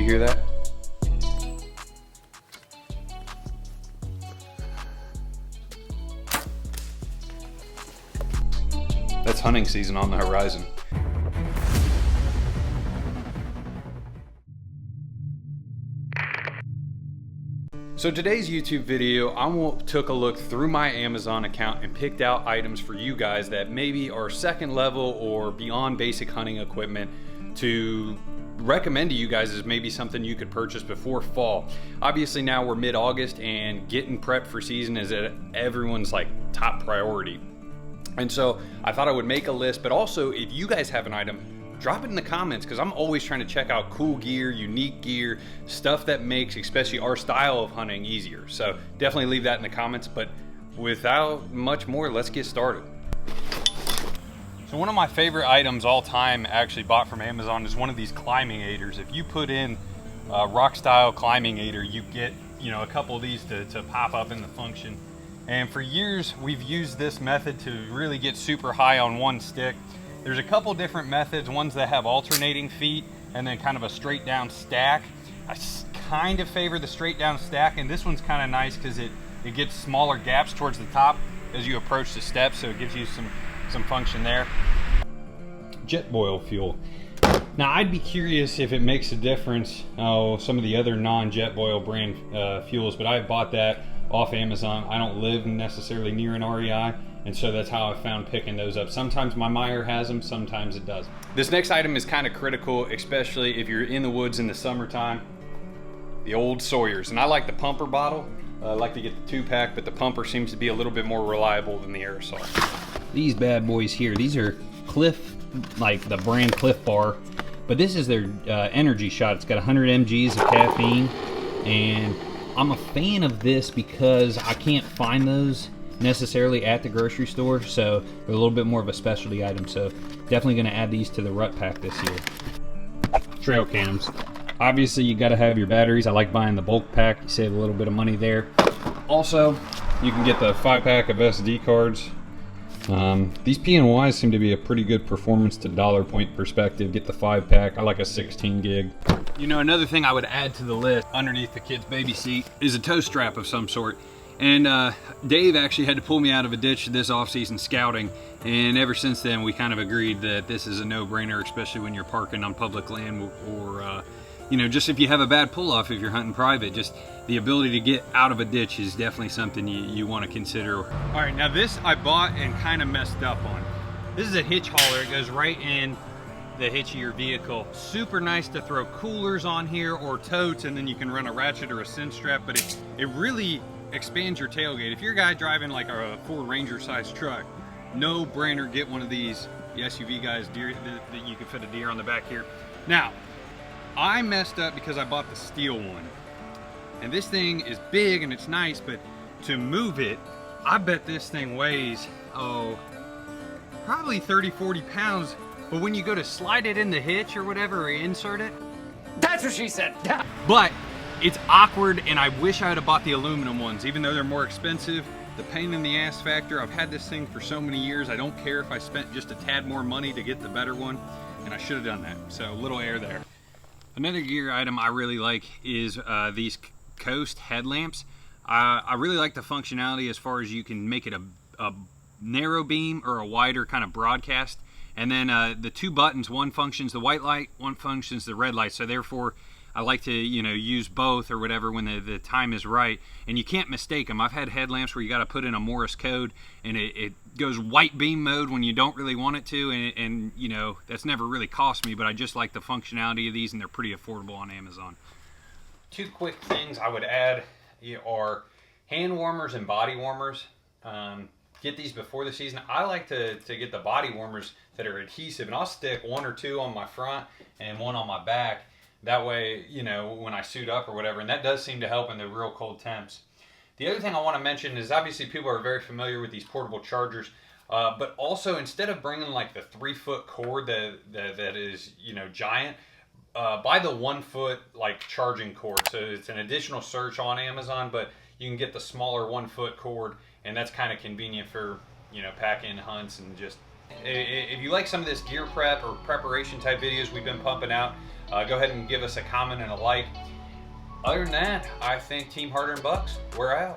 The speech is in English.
hear that? That's hunting season on the horizon. So today's YouTube video, I took a look through my Amazon account and picked out items for you guys that maybe are second level or beyond basic hunting equipment to recommend to you guys as maybe something you could purchase before fall. Obviously now we're mid-August and getting prepped for season is at everyone's like top priority. And so I thought I would make a list, but also if you guys have an item, drop it in the comments, because I'm always trying to check out cool gear, unique gear, stuff that makes especially our style of hunting easier. So definitely leave that in the comments, but without much more, let's get started. So one of my favorite items all time actually bought from Amazon is one of these climbing aiders. If you put in rock style climbing aider, you get a couple of these to pop up in the function. And for years we've used this method to really get super high on one stick. There's a couple different methods, ones that have alternating feet and then kind of a straight down stack. I kind of favor the straight down stack, and this one's kind of nice because it gets smaller gaps towards the top as you approach the steps, so it gives you some function there. Jetboil Fuel. Now I'd be curious if it makes a difference, some of the other non-Jetboil brand fuels, but I bought that off Amazon. I don't live necessarily near an REI, and so that's how I found picking those up. Sometimes my Meyer has them, sometimes it doesn't. This next item is kind of critical, especially if you're in the woods in the summertime. The old Sawyers, and I like the pumper bottle. I like to get the 2-pack, but the pumper seems to be a little bit more reliable than the aerosol. These bad boys here, these are Cliff, like the brand Cliff Bar, but this is their energy shot. It's got 100 mg's of caffeine, and I'm a fan of this because I can't find those necessarily at the grocery store, so they're a little bit more of a specialty item. So definitely going to add these to the rut pack this year. Trail cams. Obviously you got to have your batteries. I like buying the bulk pack. You save a little bit of money there. Also, you can get the 5-pack of SD cards. These PNYs seem to be a pretty good performance to dollar point perspective. Get the 5-pack. I like a 16 gig. Another thing I would add to the list underneath the kid's baby seat is a tow strap of some sort. And Dave actually had to pull me out of a ditch this off-season scouting, and ever since then we kind of agreed that this is a no-brainer, especially when you're parking on public land or just if you have a bad pull-off if you're hunting private. Just the ability to get out of a ditch is definitely something you want to consider. All right, now this I bought and kind of messed up on. This is a hitch hauler. It goes right in the hitch of your vehicle. Super nice to throw coolers on here or totes, and then you can run a ratchet or a cinch strap, but it really expands your tailgate. If you're a guy driving like a Ford Ranger sized truck, no brainer, get one of these. The SUV guys, that you can fit a deer on the back here. Now, I messed up because I bought the steel one, and this thing is big and it's nice, but to move it, I bet this thing weighs, probably 30-40 pounds, but when you go to slide it in the hitch or whatever, or insert it, that's what she said. But it's awkward, and I wish I would have bought the aluminum ones, even though they're more expensive. The pain in the ass factor, I've had this thing for so many years, I don't care if I spent just a tad more money to get the better one, and I should have done that. So a little air there. Another gear item I really like is these Coast headlamps. I really like the functionality as far as you can make it a narrow beam or a wider kind of broadcast. And then the 2 buttons, one functions the white light, one functions the red light. So therefore, I like to use both or whatever when the time is right, and you can't mistake them. I've had headlamps where you got to put in a Morse code and it goes white beam mode when you don't really want it to, and that's never really cost me, but I just like the functionality of these, and they're pretty affordable on Amazon. 2 quick things I would add are hand warmers and body warmers. Get these before the season. I like to get the body warmers that are adhesive, and I'll stick 1 or 2 on my front and 1 on my back. That way, when I suit up or whatever, and that does seem to help in the real cold temps. The other thing I want to mention is obviously people are very familiar with these portable chargers, but also instead of bringing like the 3-foot cord that is, giant, buy the 1-foot like charging cord. So it's an additional search on Amazon, but you can get the smaller 1-foot cord, and that's kind of convenient for, pack-in hunts. And just, if you like some of this gear prep or preparation type videos we've been pumping out, Go ahead and give us a comment and a like. Other than that, I think Team Harder and Bucks, we're out.